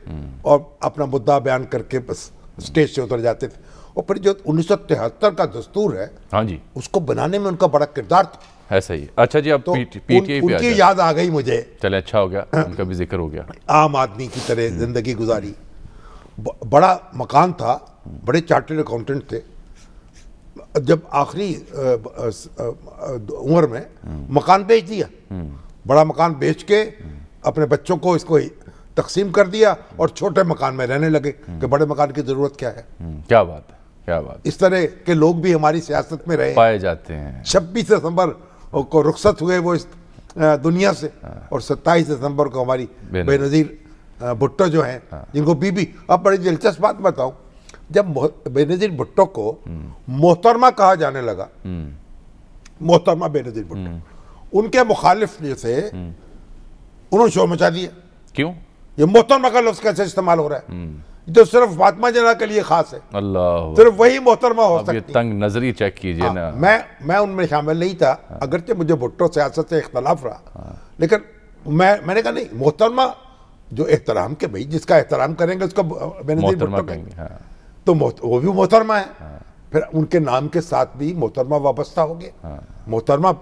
और अपना मुद्दा बयान करके बस स्टेज से उतर जाते थे। और फिर जो 1973 का दस्तूर है, हाँ जी, उसको बनाने में उनका बड़ा किरदार था। है सही। अच्छा जी, अब तो पीटीआई पे उनकी याद आ गई मुझे। चले, अच्छा हो गया, उनका भी जिक्र हो गया। आम आदमी की तरह जिंदगी गुजारी, बड़ा मकान था, बड़े चार्टर्ड अकाउंटेंट थे। जब आखिरी उम्र में मकान बेच दिया, बड़ा मकान बेच के अपने बच्चों को इसको तकसीम कर दिया और छोटे मकान में रहने लगे कि बड़े मकान की जरूरत क्या है। क्या बात है, क्या बात। इस तरह के लोग भी हमारी सियासत में रहे, पाए जाते हैं। 26 दिसंबर को रुखसत हुए वो इस दुनिया से, और 27 दिसंबर को हमारी बेनज़ीर भुट्टो जो हैं, जिनको बीबी, अब बड़ी दिलचस्प बात बताऊं, जब बेनज़ीर भुट्टो को मोहतरमा कहा जाने लगा, मोहतरमा बेनज़ीर भुट्टो, उनके मुखालिफ जैसे उन्होंने शोर मचा दिया। क्यों? ये मोहतरमा का लफ्ज़ कैसे इस्तेमाल हो रहा है? जो सिर्फ फातिमा जना के लिए खास है, अल्लाह, सिर्फ वही मोहतरमा हो सकती है। तंग नजरी चेक कीजिए ना। मैं उनमें शामिल नहीं था, अगरचे मुझे भुट्टो सियासत से इख्तलाफ रहा, लेकिन मैंने कहा नहीं, मोहतरमा जो एहतराम के, भाई जिसका एहतराम करेंगे उसका बेनज़ीर भुट्टो कहेंगे, तो वो भी मोहतरमा है। फिर उनके नाम के साथ भी मोहतरमा वाबस्ता हो गया, मोहतरमा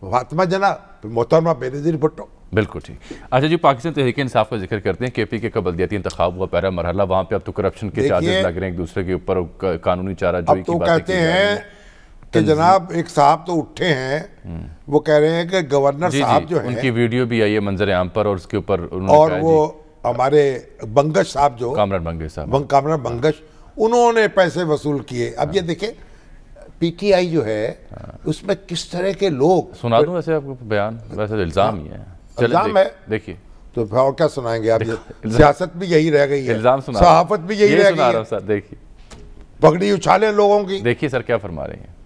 फातिमा जना, फिर मोहतरमा बेनज़ीर भुट्टो। बिल्कुल ठीक। अच्छा जी, पाकिस्तान तहरीक इंसाफ का जिक्र करते हैं। KP के बल्दियाती इंतखाब हुआ, पहला मरहला, वहाँ पे अब तो करप्शन के चार्जेस लग रहे हैं एक दूसरे के ऊपर, कानूनी चाराजोई की बातें कहते हैं कि जनाब एक साहब तो उठे हैं, वो कह रहे हैं कि गवर्नर साहब जो हैं, उनकी वीडियो भी आई है मंजर आम पर, और उसके ऊपर और वो हमारे बंगश साहब जो कामरान बंगश उन्होंने पैसे वसूल किए। अब ये देखें PTI जो है उसमें किस तरह के लोग, सुना दूं वैसे आपको बयान, वैसे इल्जाम ही है, इल्जाम है, देखिए तो और क्या सुनाएंगे आप? सियासत भी यही रह गई है, इल्जाम सुना, सहाफत भी यही रह गई है। सर देखिए, पगड़ी उछाले लोगों की। देखिए सर क्या फरमा रहे हैं।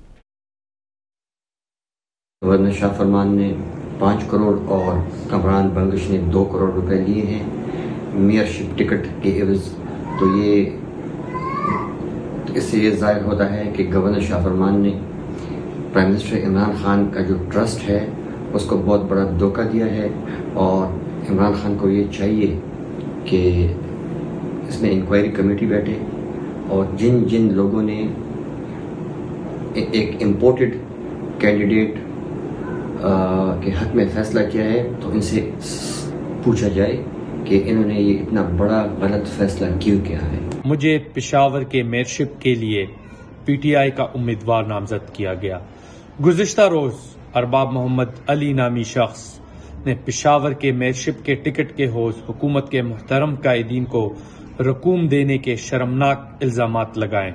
गवर्नर शाह फरमान ने 5 करोड़ और कामरान बंगश ने 2 करोड़ रुपए लिए हैं मेयरशिप टिकट के एवज। तो ये इससे ये जाहिर होता है कि गवर्नर शाह फरमान ने प्राइम मिनिस्टर इमरान खान का जो ट्रस्ट है उसको बहुत बड़ा धोखा दिया है, और इमरान खान को ये चाहिए कि इसमें इंक्वायरी कमेटी बैठे और जिन जिन लोगों ने एक इम्पोर्टेड कैंडिडेट के हक में फैसला किया है तो इनसे पूछा जाए कि इन्होंने ये इतना बड़ा गलत फैसला क्यों किया है। मुझे पेशावर के मेयरशिप के लिए PTI का उम्मीदवार नामजद किया गया। गुज़िश्ता रोज अरबाब मोहम्मद अली नामी शख्स ने पेशावर के मेयरशिप के टिकट के हौज हुकूमत के मुहतरम कायदीन को रकूम देने के शर्मनाक इल्जामात लगाए।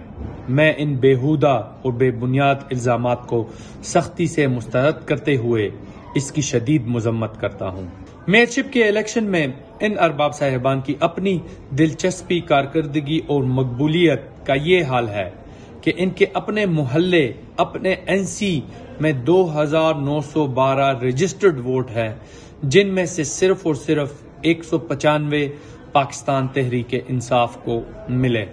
मैं इन बेहुदा और बेबुनियाद इल्जामात को सख्ती से मुस्तरद करते हुए इसकी शदीद मजम्मत करता हूँ। मेयरशिप के इलेक्शन में इन अरबाब साहिबान की अपनी दिलचस्पी, कारकर्दगी और मकबूलियत का ये हाल है कि इनके अपने मोहल्ले, अपने NC में 2912 रजिस्टर्ड वोट है, जिनमें से सिर्फ और सिर्फ 195 पाकिस्तान तहरीक इंसाफ को मिले।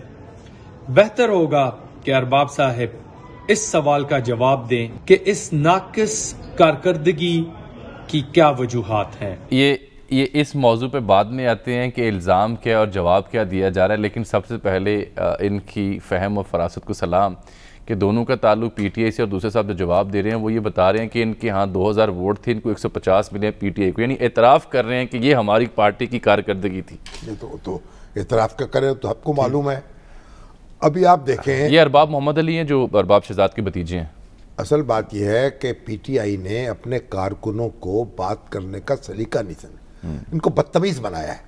बेहतर होगा कि अरबाब साहिब इस सवाल का जवाब दें कि इस नाकिस कारकर्दगी की क्या वजूहात हैं। ये इस मौजू पे बाद में आते हैं कि इल्ज़ाम क्या और जवाब क्या दिया जा रहा है, लेकिन सबसे पहले इनकी फ़हम और फरासत को सलाम कि दोनों का ताल्लुक PTI से, और दूसरे साहब जो जवाब दे रहे हैं वो ये बता रहे हैं कि इनके यहाँ 2000 वोट थे, इनको 150 मिले PTI को, यानी एतराफ़ कर रहे हैं कि ये हमारी पार्टी की कारकर्दगी थी। ये तो एतराफ़ का करें तो आपको मालूम है। अभी आप देखें, ये अरबाब मोहम्मद अली हैं जो अरबाब शहजाद के भतीजे हैं। असल बात यह है कि PTI ने अपने कारकुनों को बात करने का सलीका नहीं समझा, इनको बदतमीज बनाया है।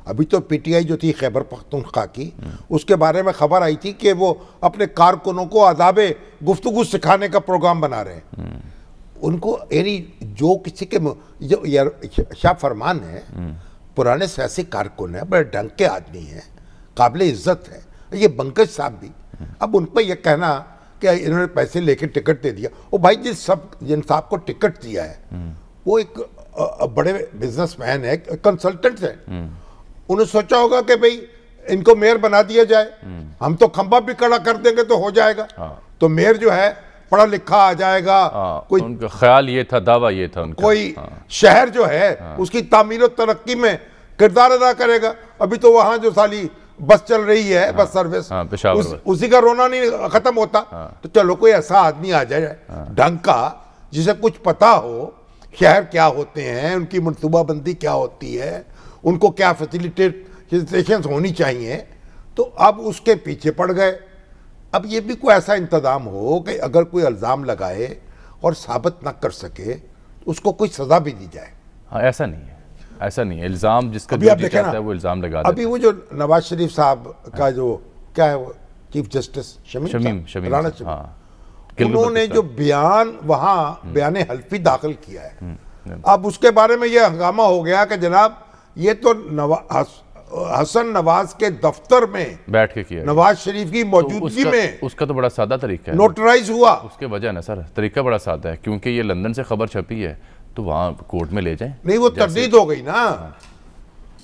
अभी तो PTI जो थी खैबर पख्तूनख्वा की, उसके बारे में खबर आई थी कि वो अपने कारकुनों को आदाबे गुफ्तगू सिखाने का प्रोग्राम बना रहे हैं। उनको यानी जो किसी के जो शाह फरमान है, पुराने सियासी कारकुन है, बड़े ढंग के आदमी हैं, काबिल इज्जत है, ये बंकज साहब भी। अब उन पर यह कहना कि इन्होंने पैसे लेके टिकट दे दिया, वो भाई जिन साहब को टिकट दिया है वो एक बड़े बिजनेसमैन है, कंसल्टेंट है, उन्होंने सोचा होगा कि भाई इनको मेयर बना दिया जाए, हम तो खंबा भी खड़ा कर देंगे तो हो जाएगा। तो मेयर जो है पढ़ा लिखा आ जाएगा। कोई उनका ख्याल ये था, दावा ये था उनका, कोई शहर जो है उसकी तामीर और तरक्की में किरदार अदा करेगा। अभी तो वहां जो साली बस चल रही है, बस सर्विस, उसी का रोना नहीं खत्म होता। तो चलो कोई ऐसा आदमी आ जाए ढंग का, जिसे कुछ पता हो शहर क्या होते हैं, उनकी मनसूबाबंदी क्या होती है, उनको क्या फैसिलिटेशन होनी चाहिए, तो अब उसके पीछे पड़ गए। अब ये भी कोई ऐसा इंतजाम हो कि अगर कोई इल्ज़ाम लगाए और साबित ना कर सके तो उसको कोई सजा भी दी जाए। हाँ, ऐसा नहीं है, ऐसा नहीं है। इल्ज़ाम जिसका अभी आप देखें ना, वो इल्ज़ाम लगा अभी वो जो नवाज शरीफ साहब का जो क्या है, वो चीफ जस्टिस शमीम राणा, उन्होंने जो बयान वहाँ बयान हल्फी दाखिल किया है, अब उसके बारे में ये हंगामा हो गया कि जनाब ये तो हसन नवाज के दफ्तर में बैठ के किया, नवाज शरीफ की मौजूदगी में, उसका तो बड़ा सादा तरीका है, नोटराइज हुआ। उसके वजह ना सर, तरीका बड़ा सादा है, क्योंकि ये लंदन से खबर छपी है तो वहाँ कोर्ट में ले जाएं। नहीं, वो तरदीद हो गई ना,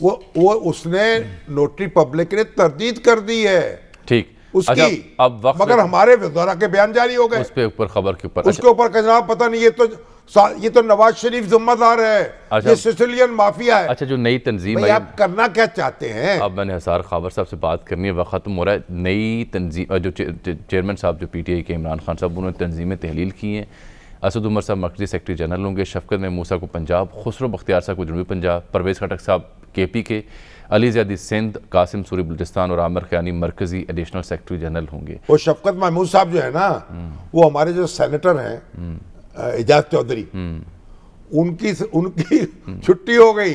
वो उसने नोटरी पब्लिक ने तरदीद कर दी है। ठीक, उसकी। अच्छा, अब वक्त मगर हमारे वज़रा के बयान जारी हो गए उस पे ऊपर खबर के ऊपर। उसके ऊपर जनाब पता नहीं, ये तो नवाज शरीफ जिम्मेदार है। अच्छा, ये सिसिलियन माफिया है। अच्छा, जो नई तंजीम भाई आप करना क्या चाहते हैं? अब मैंने हसार खावर साहब से बात करनी है, वक्त खत्म हो रहा है। नई तंजीम जो चेयरमैन साहब जो PTI के इमरान खान साहब, उन्होंने तंजीमें तहलील की हैं। असद उमर साहब मरकजी सेक्रेटरी जनरल होंगे, शफकत महमूद साहब को पंजाब, खुसरो बख्तियार साहब को जनूबी पंजाब, परवेज़ खटक साहब KP के, अली ज़ैदी सिंध, कासिम सूरी बलूचिस्तान और आमिर ख़यानी मरकजी एडिशनल सेक्रेटरी जनरल होंगे। वो शफकत महमूद साहब जो है ना, वो हमारे जो सेनेटर हैं एजाज चौधरी, उनकी छुट्टी हो गई,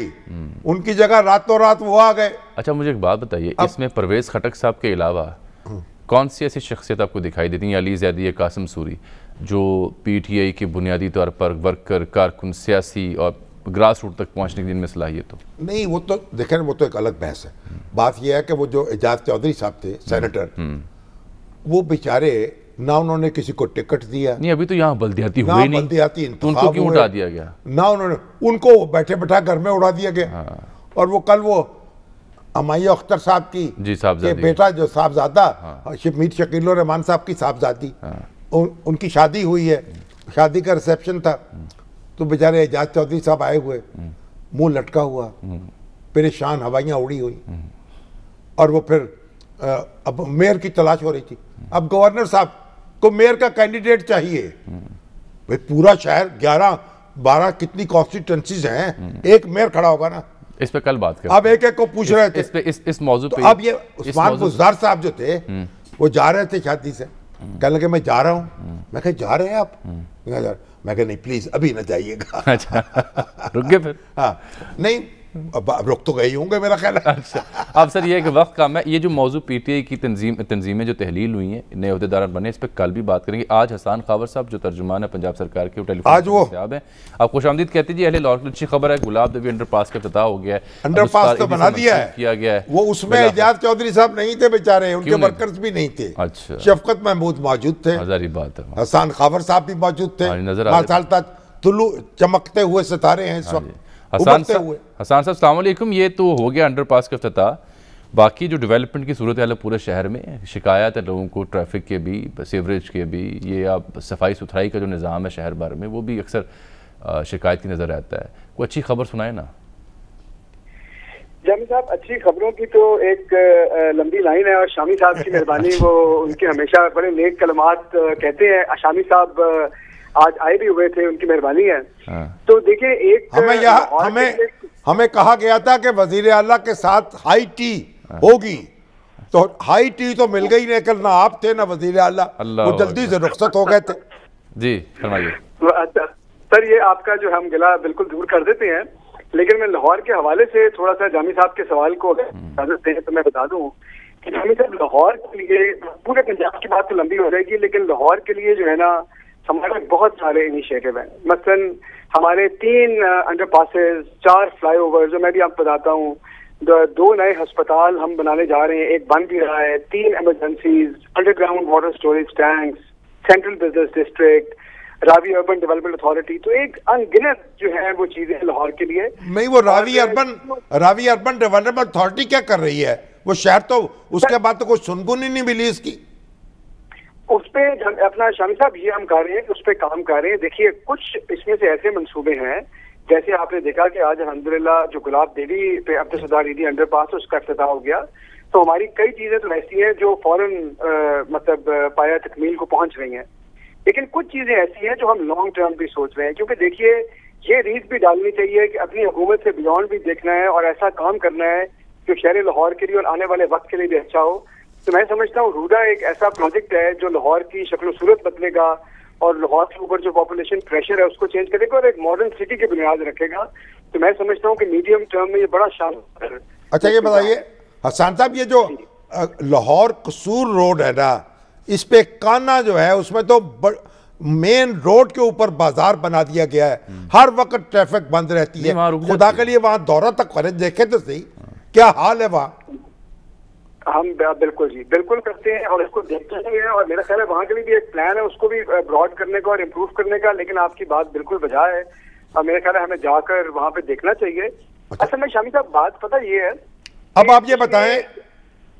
उनकी जगह रातों रात वो आ गए। अच्छा, मुझे एक बात बताइए, इसमें परवेज़ खटक साहब के अलावा कौन सी ऐसी शख्सियत आपको दिखाई देती है, अली ज़ैदी या कासिम सूरी, जो PTI के बुनियादी तौर पर वर्कर, कारकुन, सियासी और ग्रास रूट तक पहुंचने की जिनमें सलाहियत हो? नहीं, वो तो देखें, वो तो एक अलग बहस है। बात यह है कि वो जो एजाज चौधरी साहब थे सेनेटर, वो बेचारे ना उन्होंने किसी को टिकट दिया। नहीं, अभी तो यहाँ बल्दियाती हुई नहीं, बल्दियाती तो उनको क्यों उड़ा दिया गया? ना उन्होंने, उनको बैठे बैठा घर में उड़ा दिया गया। और वो कल वो अमाइया अख्तर साहब की के बेटा जो साहबजादा मीर शकील रहमान साहब की साहबजादी, उनकी शादी हुई है, शादी का रिसेप्शन था, तो बेचारे एजाज चौधरी साहब आए हुए, मुंह लटका हुआ, परेशान, हवाइयाँ उड़ी हुई। और वो फिर अब मेयर की तलाश हो रही थी। अब गवर्नर साहब को मेयर का कैंडिडेट चाहिए। भाई पूरा शहर 11-12 कितनी कॉन्स्टिट्यूंसीज हैं, एक मेयर खड़ा होगा ना। इस पे कल बात करें। अब एक एक को पूछ रहे थे इस मौजू पे। अब ये उस्मान बुज़दार साहब जो थे, वो जा रहे थे शादी से, कहने लगे मैं जा रहा हूँ। मैं कहा जा रहे हैं आप? मैं कहा नहीं प्लीज अभी ना जाइएगा। अच्छा, रुक गए फिर? हाँ, नहीं अब रुक तो गए होंगे मेरा ख्याल है। अच्छा, अब सर ये कि वक्त कम है। ये जो मौजू PTI की तंजीमें जो तहलील हुई हैं, नए अहदेदार बने, इस पर कल भी बात करेंगे। आज हसान खावर साहब जो तर्जुमान है पंजाब सरकार के, आज वो साहब हैं, आप खुशामदीद कहते जी। अहले लाहौर की अच्छी खबर है, गुलाब देवी अंडरपास का इफ्तिताह हो गया है, अंडरपास तो बना दिया है, किया गया है। वो उसमें एजाज चौधरी साहब नहीं थे बेचारे, उनके वर्कर्स भी नहीं थे। अच्छा, शफकत महमूद मौजूद थे, हजारी बात है, हसान खावर साहब भी मौजूद थे। नजर तुलू चमकते हुए सितारे हैं इस वक्त। हसान साहब अस्सलाम वालेकुम। ये तो हो गया अंडरपास का इफ्तिताह, बाकी जो डेवलपमेंट की सूरत है पूरे शहर में, शिकायत है लोगों को ट्रैफिक के भी, सीवरेज के भी, ये आप सफाई सुथराई का जो निज़ाम है शहर भर में, वो भी अक्सर शिकायत की नज़र आता है। कोई अच्छी खबर सुनाए ना। जामी साहब, अच्छी खबरों की तो एक लंबी लाइन है, और शामी साहब की मेहरबानी, वो उनके हमेशा बड़े नेक कलमात कहते हैं। शामी साहब आज आए भी हुए थे, उनकी मेहरबानी है। तो देखिए, एक हमें कहा गया था कि वजीर आला के साथ हाई टी होगी, तो हाई टी तो मिल गई नहीं, कल ना आप थे ना वजीर आला, वो जल्दी से रुखसत हो गए थे। जी फरमाइए। सर, ये आपका जो हम गिला बिल्कुल दूर कर देते हैं, लेकिन मैं लाहौर के हवाले से थोड़ा सा जामी साहब के सवाल को इजाजत दें तो मैं बता दूं कि जामी साहब, लाहौर के लिए, पूरे पंजाब की बात तो लंबी हो जाएगी, लेकिन लाहौर के लिए जो है ना, हमारे बहुत सारे इनिशिएटिव हैं। मसलन हमारे 3 अंडरपासेस, 4 फ्लाईओवर, जो मैं भी आपको बताता हूँ, 2 नए अस्पताल हम बनाने जा रहे हैं, एक बन भी रहा है, 3 emergencies, underground water storage tanks, central business district, Ravi urban development authority. तो एक अनगिनत जो है वो चीजें लाहौर के लिए। नहीं, वो रावी अर्बन डेवलपमेंट अथॉरिटी क्या कर रही है? वो शहर तो उसके बाद तो कोई सुनगुन ही नहीं मिली इसकी। उस पर अपना शामी साहब ये हम कर रहे हैं, उस पर काम कर रहे हैं। देखिए, कुछ इसमें से ऐसे मंसूबे हैं, जैसे आपने देखा कि आज अल्हम्दुलिल्लाह जो गुलाब देवी पे अब्दुल ईदी अंडरपास, उसका इफ्तिताह हो गया। तो हमारी कई चीजें तो ऐसी हैं जो फौरन मतलब पाया तकमील को पहुंच रही हैं, लेकिन कुछ चीजें ऐसी हैं जो हम लॉन्ग टर्म भी सोच रहे हैं। क्योंकि देखिए, ये रीत भी डालनी चाहिए कि अपनी हुकूमत से बियॉन्ड भी देखना है और ऐसा काम करना है जो शहर लाहौर के लिए और आने वाले वक्त के लिए भी अच्छा हो। तो मैं समझता हूँ रूडा एक ऐसा प्रोजेक्ट है जो लाहौर की शक्ल सूरत बदलेगा और लाहौर के ऊपर जो पॉपुलेशन प्रेशर है उसको चेंज करेगा और एक मॉडर्न सिटी की बुनियाद रखेगा। तो मैं समझता हूँ कि मीडियम टर्म में ये बड़ा शानदार है। अच्छा, ये बताइए हसन साहब, ये जो लाहौर कसूर रोड है ना, इस पे काना जो है उसमें तो मेन रोड के ऊपर बाजार बना दिया गया है, हर वक्त ट्रैफिक बंद रहती है। खुदा के लिए वहां दौरा तक करें, देखे तो सही क्या हाल है वहाँ। हम बिल्कुल जी बिल्कुल करते हैं और इसको देखते हैं, और मेरा ख्याल है वहाँ के लिए भी एक प्लान है उसको भी ब्रॉड करने का और इम्प्रूव करने का। लेकिन आपकी बात बिल्कुल बजा है और मेरा ख्याल है हमें जाकर वहाँ पे देखना चाहिए। असल में शामी साहब बात पता ये है, अब आप ये बताएं,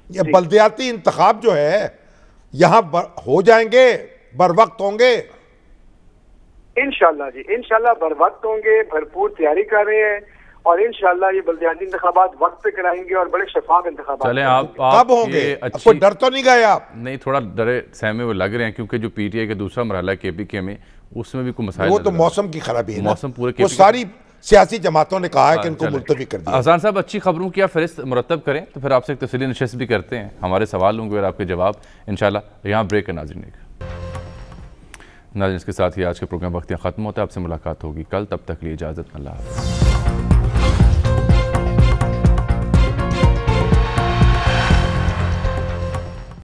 ये बल्दियाती इंतखाब जो है यहाँ हो जाएंगे, बर वक्त होंगे? इंशाल्लाह जी, इंशाल्लाह बर वक्त होंगे, भरपूर तैयारी कर रहे हैं और इंशाल्लाह ये बल्दियाती इंतखाबात वक्त पे कराएंगे और बड़े शफाफ इंतखाबात। चलें, आप कब होंगे? कोई डर तो नहीं गए आप? नहीं, थोड़ा डरे सहमे वो लग रहे हैं, क्योंकि जो पीटीआई का दूसरा मरहला केपीके में, उसमें भी कोई मसाइल, वो तो मौसम की खराबी है, मौसम पूरे वो सारी सियासी जमातों ने कहा है कि इनको मुलतवी कर दिया। अहसान साहब, अच्छी खबरों की आप फहरिस्त मुरतब करें तो फिर आपसे एक तफसीली नशिस्त भी करते हैं, हमारे सवाल होंगे और आपके जवाब इंशाल्लाह। यहाँ ब्रेक है नाज़रीन। इसके साथ ही आज के प्रोग्राम वक्त ख़त्म होता है। आपसे मुलाकात होगी कल, तब तक लिए इजाज़त, अल्लाह हाफ़िज़।